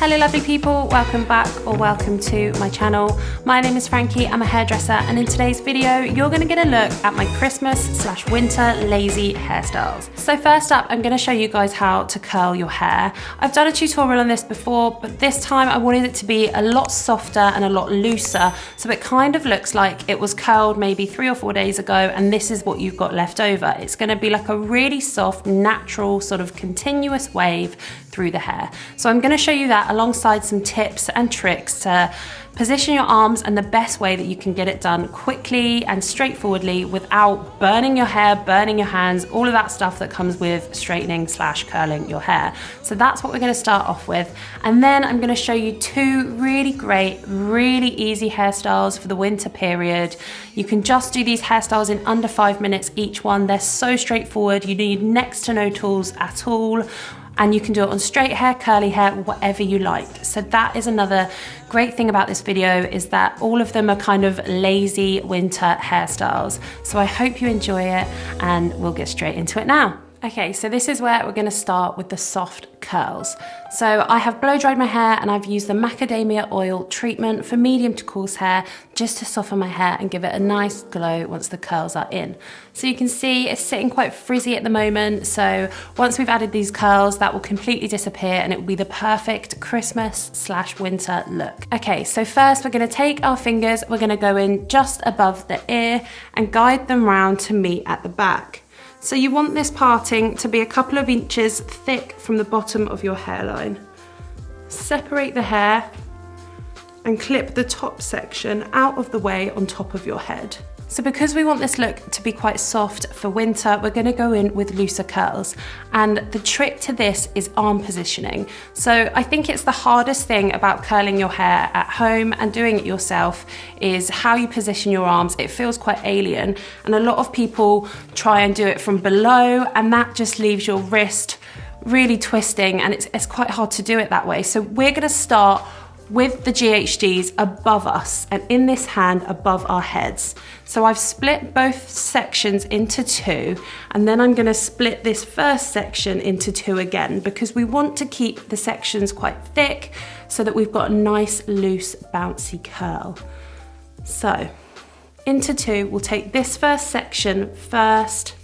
Hello lovely people, welcome back or welcome to my channel. My name is Frankie, I'm a hairdresser, and in today's video you're going to get a look at my Christmas/winter lazy hairstyles. So first up, I'm going to show you guys how to curl your hair. I've done a tutorial on this before, but this time I wanted it to be a lot softer and a lot looser, so it kind of looks like it was curled maybe 3 or 4 days ago and this is what you've got left over. It's going to be like a really soft, natural, sort of continuous wave through the hair. So I'm going to show you that alongside some tips and tricks to position your arms and the best way that you can get it done quickly and straightforwardly without burning your hair, burning your hands, all of that stuff that comes with straightening/curling your hair. So that's what we're going to start off with. And then I'm going to show you 2 really great, really easy hairstyles for the winter period. You can just do these hairstyles in under 5 minutes each one. They're so straightforward. You need next to no tools at all. And you can do it on straight hair, curly hair, whatever you like. So that is another great thing about this video, is that all of them are kind of lazy winter hairstyles. So I hope you enjoy it and we'll get straight into it now. Okay, so this is where we're gonna start with the soft curls. So I have blow dried my hair and I've used the macadamia oil treatment for medium to coarse hair just to soften my hair and give it a nice glow once the curls are in. So you can see it's sitting quite frizzy at the moment. So once we've added these curls, that will completely disappear and it will be the perfect Christmas/winter look. Okay, so first we're gonna take our fingers, we're gonna go in just above the ear and guide them round to meet at the back. So you want this parting to be a couple of inches thick from the bottom of your hairline. Separate the hair and clip the top section out of the way on top of your head. So because we want this look to be quite soft for winter, we're gonna go in with looser curls. And the trick to this is arm positioning. So I think it's the hardest thing about curling your hair at home and doing it yourself is how you position your arms. It feels quite alien. And a lot of people try and do it from below and that just leaves your wrist really twisting and it's quite hard to do it that way. So we're gonna start with the GHDs above us and in this hand above our heads. So I've split both sections into 2 and then I'm going to split this first section into 2 again because we want to keep the sections quite thick so that we've got a nice loose bouncy curl. So into 2 we'll take this first section first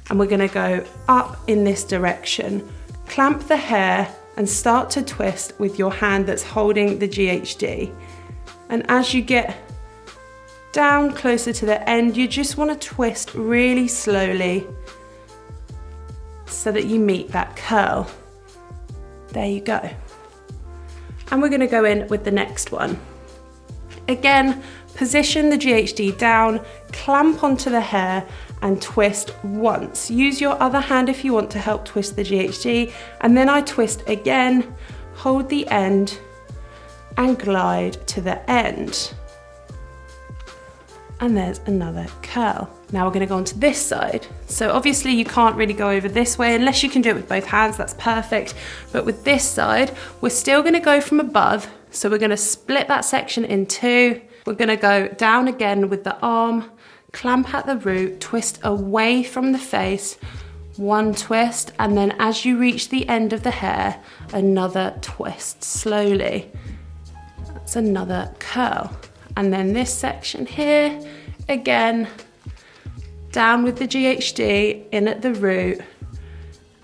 and we're going to go up in this direction, clamp the hair and start to twist with your hand that's holding the GHD. And as you get down closer to the end, you just want to twist really slowly so that you meet that curl. There you go. And we're going to go in with the next one. Again, position the GHD down, clamp onto the hair and twist once. Use your other hand if you want to help twist the GHD, and then I twist again, hold the end and glide to the end. And there's another curl. Now we're going to go on to this side. So obviously you can't really go over this way unless you can do it with both hands, that's perfect. But with this side, we're still going to go from above. So we're going to split that section in 2. We're going to go down again with the arm, clamp at the root, twist away from the face, 1 twist, and then as you reach the end of the hair, another twist, slowly. That's another curl. And then this section here, again, down with the GHD, in at the root,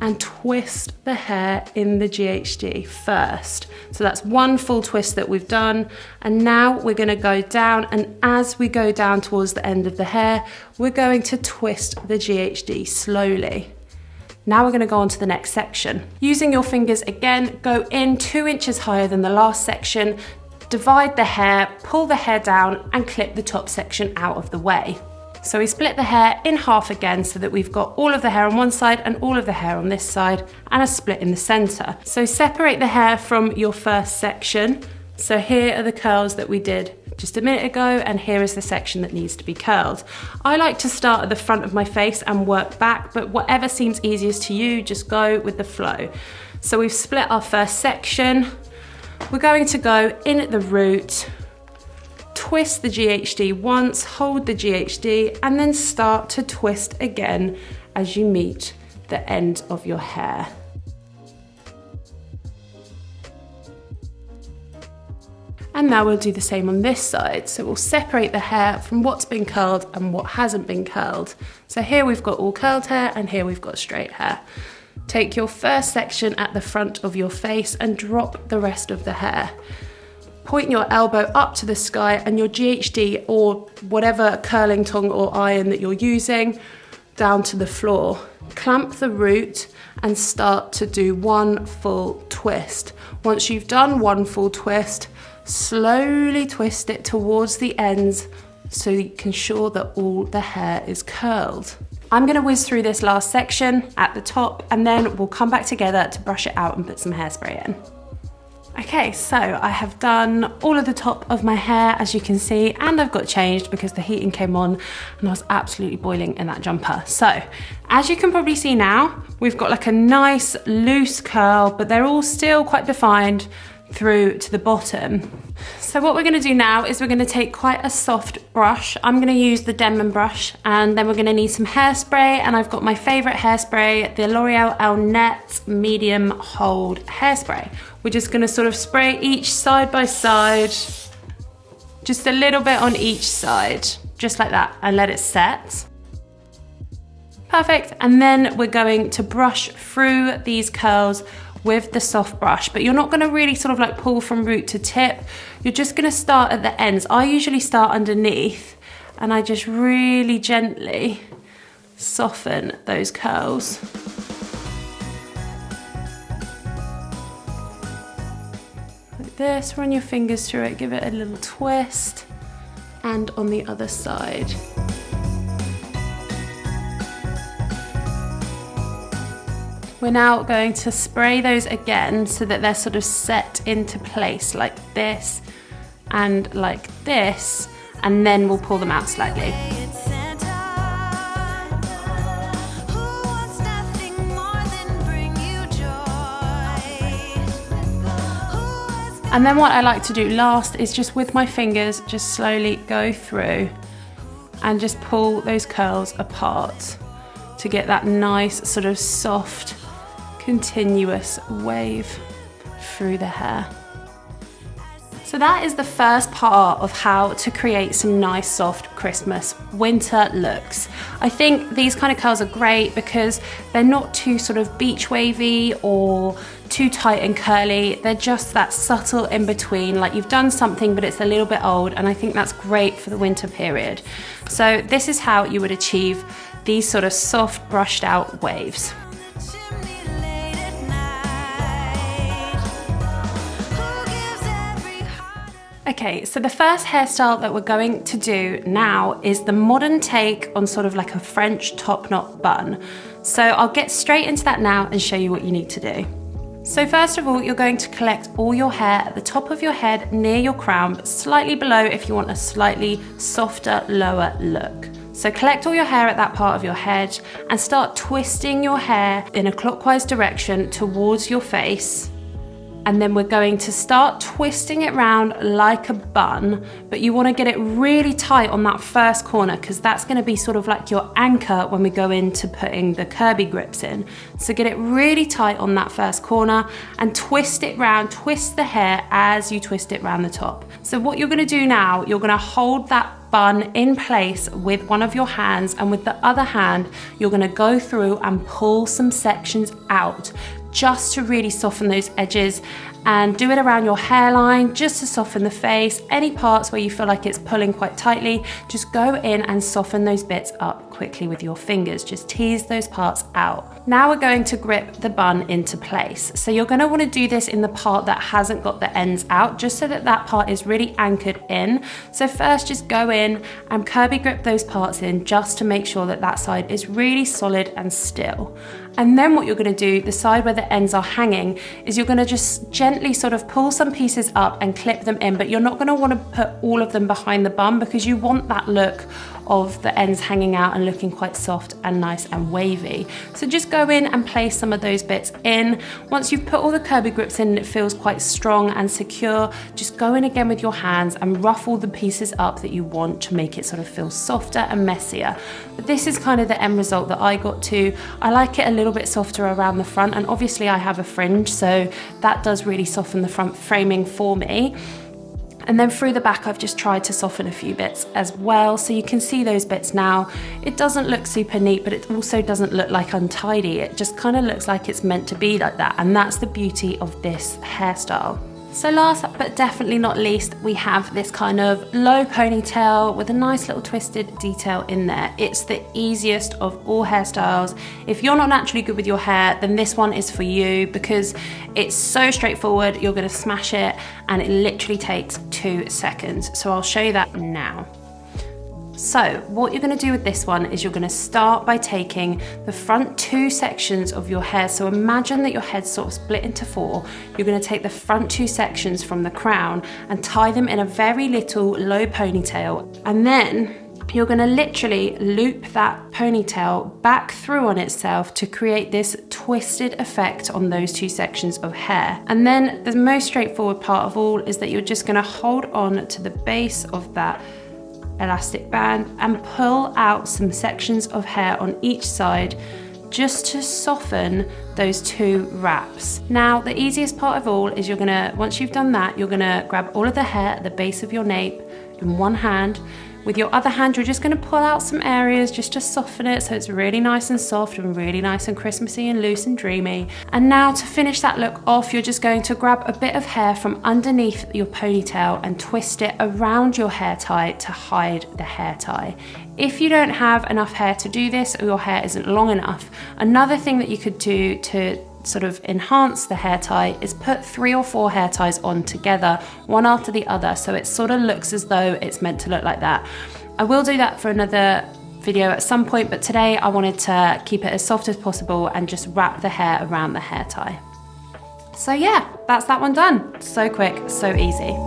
and twist the hair in the GHD first. So that's 1 full twist that we've done. And now we're gonna go down, and as we go down towards the end of the hair, we're going to twist the GHD slowly. Now we're gonna go on to the next section. Using your fingers again, go in 2 inches higher than the last section, divide the hair, pull the hair down, and clip the top section out of the way. So we split the hair in half again so that we've got all of the hair on one side and all of the hair on this side and a split in the center. So separate the hair from your first section. So here are the curls that we did just a minute ago and here is the section that needs to be curled. I like to start at the front of my face and work back, but whatever seems easiest to you, just go with the flow. So we've split our first section. We're going to go in at the root, twist the GHD once, hold the GHD, and then start to twist again as you meet the end of your hair. And now we'll do the same on this side. So we'll separate the hair from what's been curled and what hasn't been curled. So here we've got all curled hair and here we've got straight hair. Take your first section at the front of your face and drop the rest of the hair. Point your elbow up to the sky and your GHD or whatever curling tong or iron that you're using down to the floor. Clamp the root and start to do one full twist. Once you've done one full twist, slowly twist it towards the ends so you can ensure that all the hair is curled. I'm gonna whiz through this last section at the top and then we'll come back together to brush it out and put some hairspray in. Okay, so I have done all of the top of my hair, as you can see, and I've got changed because the heating came on and I was absolutely boiling in that jumper. So, as you can probably see now, we've got like a nice loose curl, but they're all still quite defined through to the bottom. So what we're gonna do now is we're gonna take quite a soft brush. I'm gonna use the Denman brush, and then we're gonna need some hairspray, and I've got my favorite hairspray, the L'Oreal El Net Medium Hold Hairspray. We're just gonna sort of spray each side by side, just a little bit on each side, just like that, and let it set. Perfect, and then we're going to brush through these curls with the soft brush, but you're not gonna really sort of like pull from root to tip. You're just gonna start at the ends. I usually start underneath and I just really gently soften those curls. Like this, run your fingers through it, give it a little twist, and on the other side. We're now going to spray those again so that they're sort of set into place like this and like this, and then we'll pull them out slightly. And then what I like to do last is just with my fingers, just slowly go through and just pull those curls apart to get that nice sort of soft, continuous wave through the hair. So that is the first part of how to create some nice soft Christmas winter looks. I think these kind of curls are great because they're not too sort of beach wavy or too tight and curly. They're just that subtle in between, like you've done something but it's a little bit old, and I think that's great for the winter period. So this is how you would achieve these sort of soft brushed out waves. Okay, so the first hairstyle that we're going to do now is the modern take on sort of like a French top knot bun. So I'll get straight into that now and show you what you need to do. So first of all, you're going to collect all your hair at the top of your head near your crown, but slightly below if you want a slightly softer, lower look. So collect all your hair at that part of your head and start twisting your hair in a clockwise direction towards your face. And then we're going to start twisting it round like a bun, but you want to get it really tight on that first corner because that's going to be sort of like your anchor when we go into putting the Kirby grips in. So get it really tight on that first corner and twist it round, twist the hair as you twist it round the top. So what you're going to do now, you're going to hold that bun in place with one of your hands, and with the other hand, you're going to go through and pull some sections out just to really soften those edges, and do it around your hairline just to soften the face. Any parts where you feel like it's pulling quite tightly, just go in and soften those bits up quickly with your fingers. Just tease those parts out. Now we're going to grip the bun into place. So you're going to want to do this in the part that hasn't got the ends out, just so that that part is really anchored in. So first just go in and Kirby grip those parts in just to make sure that that side is really solid and still. And then what you're going to do, the side where the ends are hanging, is you're going to just gently sort of pull some pieces up and clip them in, but you're not going to want to put all of them behind the bun because you want that look of the ends hanging out and looking quite soft and nice and wavy. So just go in and place some of those bits in. Once you've put all the Kirby grips in and it feels quite strong and secure, just go in again with your hands and ruffle the pieces up that you want to make it sort of feel softer and messier. But this is kind of the end result that I got to. I like it a little bit softer around the front, and obviously I have a fringe, so that does really soften the front framing for me. And then through the back, I've just tried to soften a few bits as well. So you can see those bits now. It doesn't look super neat, but it also doesn't look like untidy. It just kind of looks like it's meant to be like that. And that's the beauty of this hairstyle. So last but definitely not least, we have this kind of low ponytail with a nice little twisted detail in there. It's the easiest of all hairstyles. If you're not naturally good with your hair, then this one is for you because it's so straightforward. You're gonna smash it and it literally takes 2 seconds. So I'll show you that now. So what you're gonna do with this one is you're gonna start by taking the front 2 sections of your hair. So imagine that your head's sort of split into 4. You're gonna take the front 2 sections from the crown and tie them in a very little low ponytail. And then you're gonna literally loop that ponytail back through on itself to create this twisted effect on those 2 sections of hair. And then the most straightforward part of all is that you're just gonna hold on to the base of that elastic band and pull out some sections of hair on each side just to soften those 2 wraps. Now, the easiest part of all is once you've done that, you're gonna grab all of the hair at the base of your nape in one hand. With your other hand, you're just gonna pull out some areas just to soften it so it's really nice and soft and really nice and Christmassy and loose and dreamy. And now to finish that look off, you're just going to grab a bit of hair from underneath your ponytail and twist it around your hair tie to hide the hair tie. If you don't have enough hair to do this or your hair isn't long enough, another thing that you could do to sort of enhance the hair tie is put 3 or 4 hair ties on together, one after the other, so it sort of looks as though it's meant to look like that. I will do that for another video at some point, but today I wanted to keep it as soft as possible and just wrap the hair around the hair tie. So yeah, that's that one done. So quick, so easy.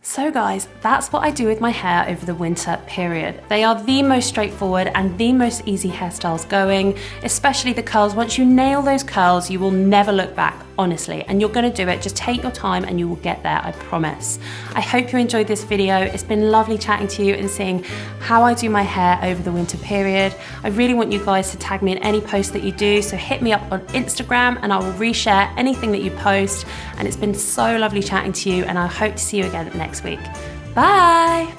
So guys, that's what I do with my hair over the winter period. They are the most straightforward and the most easy hairstyles going, especially the curls. Once you nail those curls, you will never look back, honestly, and you're gonna do it. Just take your time and you will get there, I promise. I hope you enjoyed this video. It's been lovely chatting to you and seeing how I do my hair over the winter period. I really want you guys to tag me in any post that you do, so hit me up on Instagram and I will reshare anything that you post. And it's been so lovely chatting to you and I hope to see you again next week. Bye!